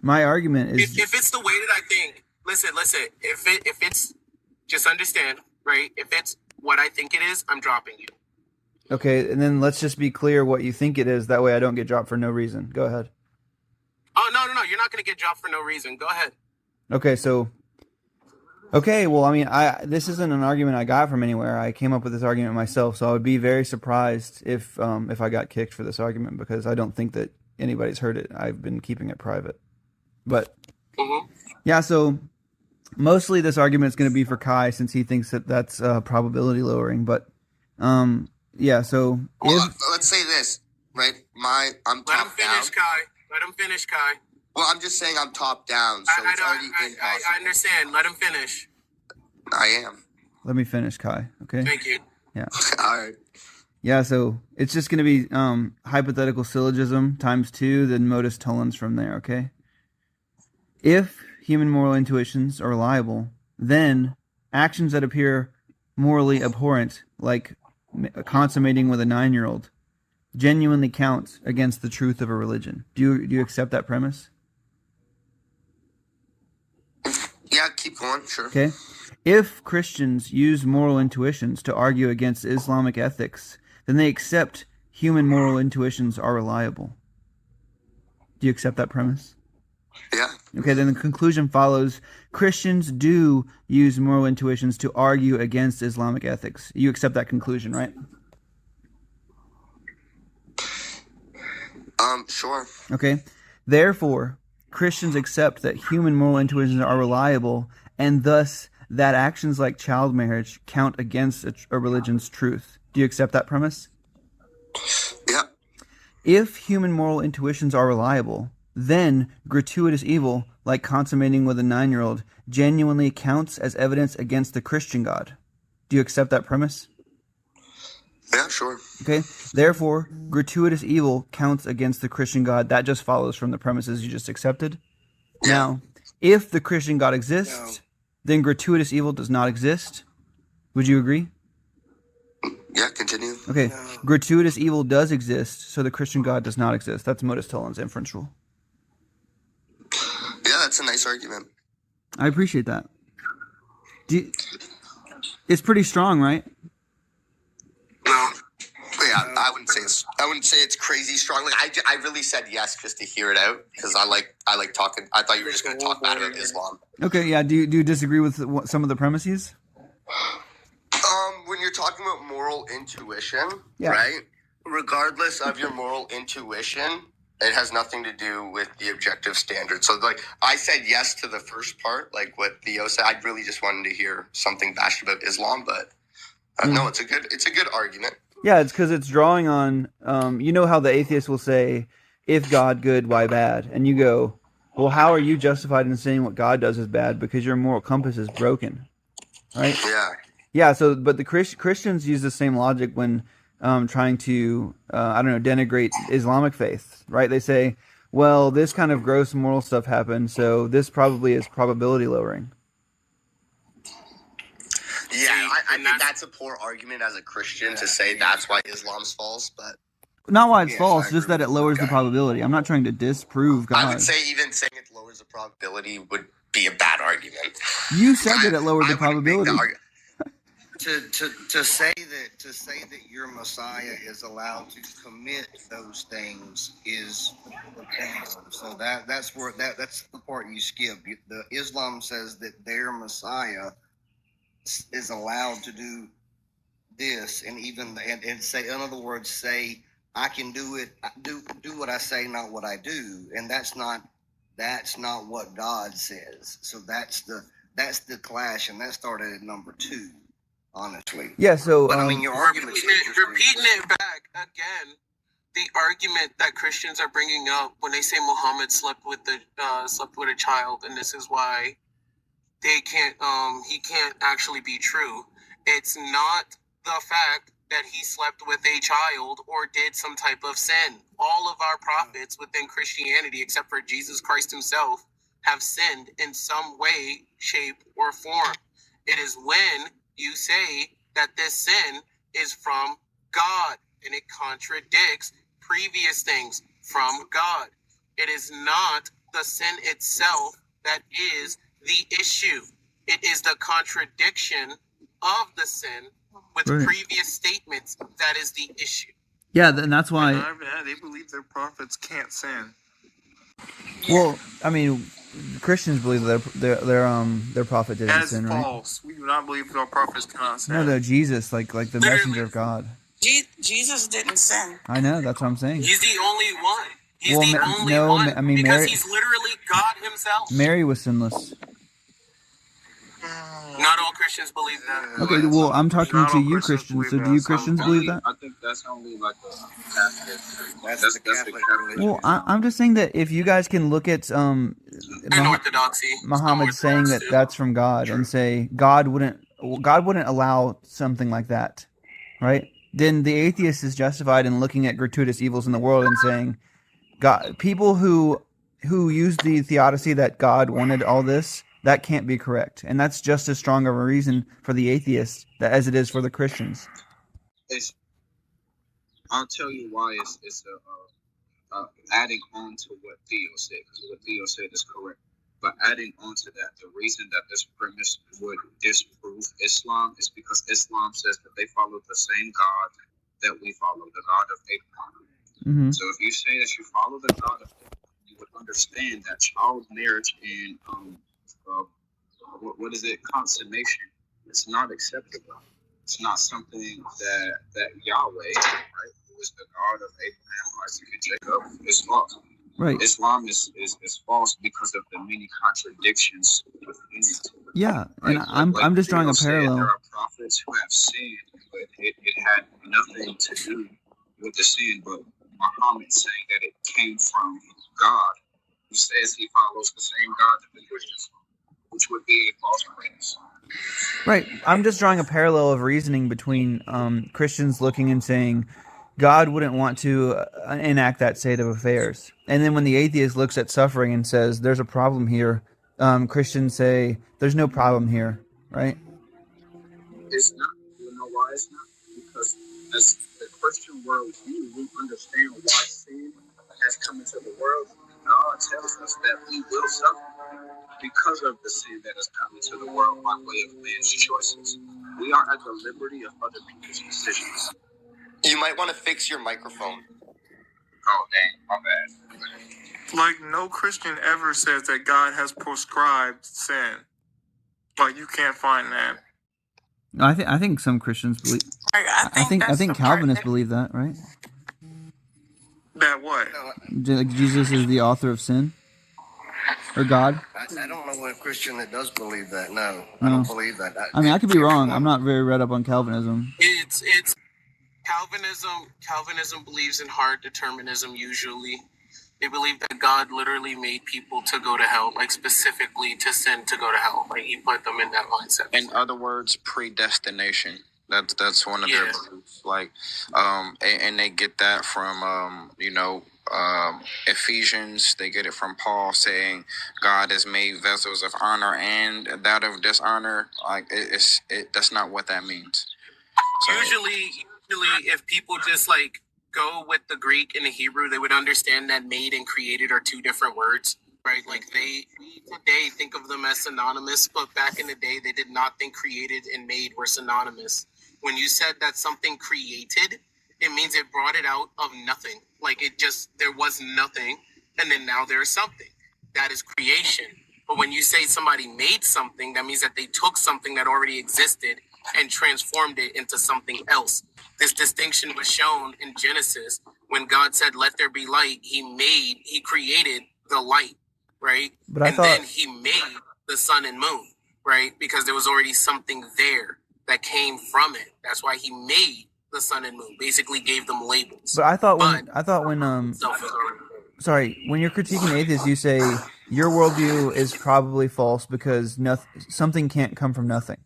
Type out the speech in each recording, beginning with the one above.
My argument is if it's the way that I think, listen. If it's just understand, right? If it's what I think it is, I'm dropping you. okay, and then let's just be clear what you think it is. That way I don't get dropped for no reason. Go ahead. Oh, no. You're not going to get dropped for no reason. Go ahead. Okay, well, I mean, this isn't an argument I got from anywhere. I came up with this argument myself, so I would be very surprised if I got kicked for this argument because I don't think that anybody's heard it. I've been keeping it private. But, yeah, so mostly this argument is going to be for Kai since he thinks that that's probability lowering. But, yeah, so... Well, let's say this, right? I'm top down. Let him finish, Kai. Let him finish, Kai. Well, I'm just saying I'm top down, so it's already impossible. I understand. Let him finish. I am. Let me finish, Kai, okay? Thank you. Yeah. All right. Yeah, so it's just going to be hypothetical syllogism times 2, then modus tollens from there, okay? If human moral intuitions are reliable, then actions that appear morally abhorrent, like consummating with a 9-year-old, genuinely count against the truth of a religion. Do you accept that premise? Yeah, keep going, sure. Okay. If Christians use moral intuitions to argue against Islamic ethics, then they accept human moral intuitions are reliable. Do you accept that premise? Yeah. Okay, then the conclusion follows. Christians do use moral intuitions to argue against Islamic ethics. You accept that conclusion, right? Sure. Okay. Therefore, Christians accept that human moral intuitions are reliable, and thus that actions like child marriage count against a religion's truth. Do you accept that premise? Yeah. If human moral intuitions are reliable, then gratuitous evil, like consummating with a 9-year-old, genuinely counts as evidence against the Christian God. Do you accept that premise? Yeah, sure. Okay. Therefore, gratuitous evil counts against the Christian God. That just follows from the premises you just accepted. Yeah. Now, if the Christian God exists, then gratuitous evil does not exist. Would you agree? Yeah, continue. Okay. Gratuitous evil does exist, so the Christian God does not exist. That's modus tollens inference rule. Yeah, that's a nice argument. I appreciate that. It's pretty strong, right? No. Yeah, I wouldn't say it's crazy strong. Like I really said yes just to hear it out because I like talking. I thought you were just going to talk bad about Islam. Okay, yeah. Do you disagree with some of the premises? When you're talking about moral intuition, Yeah. right? Regardless of your moral intuition, it has nothing to do with the objective standard. So, like, I said yes to the first part, like what Theo said. I really just wanted to hear something bashed about Islam, but no, it's a good argument. Yeah, it's because it's drawing on, you know how the atheist will say, if God good, why bad? And you go, well, how are you justified in saying what God does is bad? Because your moral compass is broken, right? Yeah. Yeah, so, but the Christians use the same logic when trying to, denigrate Islamic faith, right? They say, well, this kind of gross moral stuff happened, so this probably is probability lowering. Yeah, I think that's a poor argument as a Christian to say that's why Islam's false, but... Not why it's false, just that it lowers the probability. I'm not trying to disprove God. I would say even saying it lowers the probability would be a bad argument. You said that it lowered the probability. To say that your Messiah is allowed to commit those things is so that's the part you skip. The Islam says that their Messiah is allowed to do this, and say, in other words, say I can do it, do what I say, not what I do, and that's not what God says. So that's the clash, and that started at number 2. Honestly. Yeah, so... But I mean, your argument... Repeating it back again, the argument that Christians are bringing up when they say Muhammad slept with a child, and this is why he can't actually be true. It's not the fact that he slept with a child or did some type of sin. All of our prophets within Christianity, except for Jesus Christ himself, have sinned in some way, shape, or form. It is when you say that this sin is from God and it contradicts previous things from God. It is not the sin itself that is the issue. It is the contradiction of the sin with Right. previous statements that is the issue. Yeah, and that's why. And not even that, they believe their prophets can't sin. Well, I mean, Christians believe that their prophet didn't That is sin, right? false. We do not believe our prophets cannot sin. No, Jesus, like the Literally. messenger of God. Jesus didn't sin. I know, that's what I'm saying. He's the only one. He's Well, the only no, one I mean, because Mary- he's literally God himself. Mary was sinless. Not all Christians believe that. Okay, well, I'm talking Not to all you Christians Christians. So believe do you that. Christians believe that? I think that's only like a Catholic. That's the Catholic religion. Well, I'm just saying that if you guys can look at And Orthodoxy. Muhammad saying that that's from God and say God wouldn't allow something like that, right? Then the atheist is justified in looking at gratuitous evils in the world and saying, God, people who use the theodicy that God wanted all this, that can't be correct, and that's just as strong of a reason for the atheist as it is for the Christians. I'll tell you why it's adding on to what Theo said, because what Theo said is correct. But adding on to that, the reason that this premise would disprove Islam is because Islam says that they follow the same God that we follow, the God of Abraham. Mm-hmm. So if you say that you follow the God of Abraham, you would understand that child marriage and what is it, consummation, it's not acceptable. It's not something that Yahweh, right, who is the God of Abraham, Isaac, and Jacob, is false. Right. Islam is false because of the many contradictions within it. Yeah, Right? and I'm just drawing a Theo said, parallel. there are prophets who have sinned, but it had nothing to do with the sin, but Muhammad saying that it came from God, who says he follows the same God that the Christians follow, which would be a false premise. Right. I'm just drawing a parallel of reasoning between Christians looking and saying God wouldn't want to enact that state of affairs. And then when the atheist looks at suffering and says there's a problem here, Christians say there's no problem here, right? It's not. You know why it's not? Because as the Christian worldview, we understand why sin has come into the world. God tells us that we will suffer because of the sin that has come into the world by way of man's choices. We are at the liberty of other people's decisions. You might want to fix your microphone. Oh, dang, my bad. Like, no Christian ever says that God has prescribed sin. Like, you can't find that. No, I think some Christians believe. I think Calvinists believe that, right? That what? Like Jesus is the author of sin, or God. I don't know a Christian that does believe that. No, I No. don't believe that. I mean, I could be wrong. I'm not very read up on Calvinism. It's Calvinism believes in hard determinism usually. They believe that God literally made people to go to hell, like specifically to sin to go to hell. Like he put them in that mindset. In other words, predestination. That's one of their beliefs. Like, and they get that from Ephesians. They get it from Paul saying God has made vessels of honor and that of dishonor. Like that's not what that means. So, Usually, if people just like go with the Greek and the Hebrew, they would understand that made and created are two different words, right? Like we today think of them as synonymous, but back in the day, they did not think created and made were synonymous. When you said that something created, it means it brought it out of nothing. Like there was nothing, and then now there's something. That is creation. But when you say somebody made something, that means that they took something that already existed and transformed it into something else. This distinction was shown in Genesis when God said, "Let there be light." He created the light, right? But then he made the sun and moon, right? Because there was already something there that came from it. That's why he made the sun and moon. Basically, gave them labels. But I thought when when you're critiquing atheists, you say your worldview is probably false because something can't come from nothing.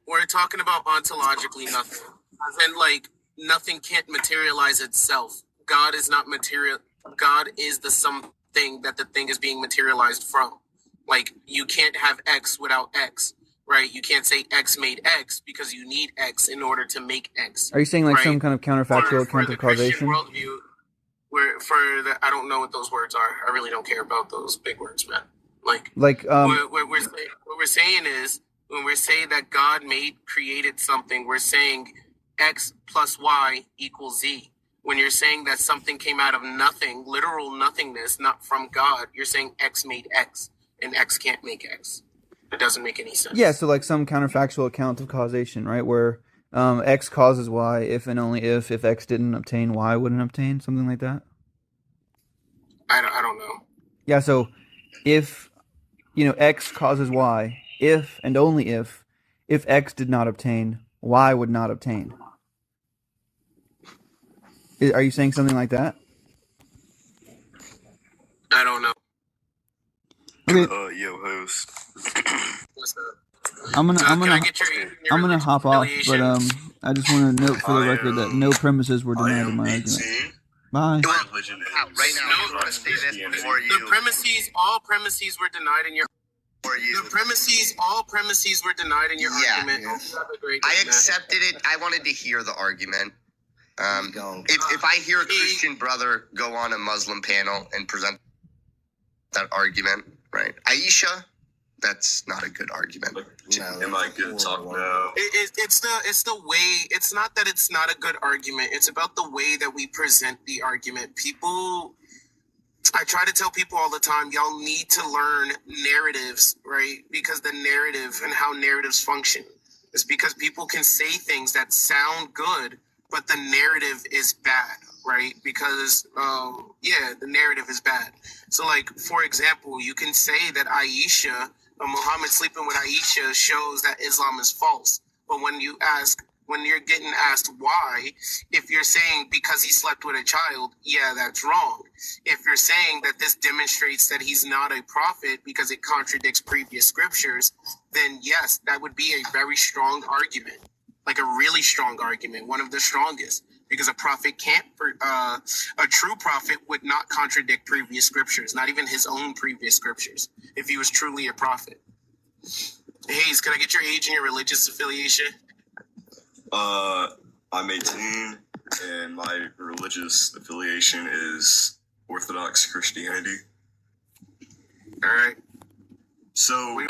We're talking about ontologically nothing. And like nothing can't materialize itself. God is not material. God is the something that the thing is being materialized from. Like you can't have X without X, right? You can't say X made X because you need X in order to make X. Are you saying like right? some kind of counterfactual For the Christian counter-causation? worldview, where for the I don't know what those words are. I really don't care about those big words, man. Like what we're saying is when we're saying that God created something, we're saying X plus Y equals Z. When you're saying that something came out of nothing, literal nothingness, not from God, you're saying X made X, and X can't make X. It doesn't make any sense. Yeah, so like some counterfactual account of causation, right? Where X causes Y if and only if X didn't obtain, Y wouldn't obtain, something like that. I don't know. Yeah, so if X causes Y, if and only if X did not obtain, Y would not obtain. Are you saying something like that? I don't know. Okay. Yo, host. What's up? I'm gonna Get your hop off, but affiliation? I just want to note for the record that no premises were denied in my argument. Bye. Religion is Right now, I want to say this before you. All premises were denied in your. All premises were denied in your argument. Yeah. Have a great I day, accepted it. I wanted to hear the argument. If I hear a Christian brother go on a Muslim panel and present that argument, right? Aisha, that's not a good argument. Am I good to talk now? It's the way. It's not that it's not a good argument. It's about the way that we present the argument. I try to tell people all the time, y'all need to learn narratives, right? Because the narrative and how narratives function is because people can say things that sound good, but the narrative is bad, right? Because, the narrative is bad. So, like, for example, you can say that Aisha, Muhammad sleeping with Aisha shows that Islam is false. But when you're getting asked why, if you're saying because he slept with a child, yeah, that's wrong. If you're saying that this demonstrates that he's not a prophet because it contradicts previous scriptures, then yes, that would be a very strong argument, like a really strong argument, one of the strongest, because a prophet can't, a true prophet would not contradict previous scriptures, not even his own previous scriptures, if he was truly a prophet. Hayes, can I get your age and your religious affiliation? I'm 18, and my religious affiliation is Orthodox Christianity. All right. So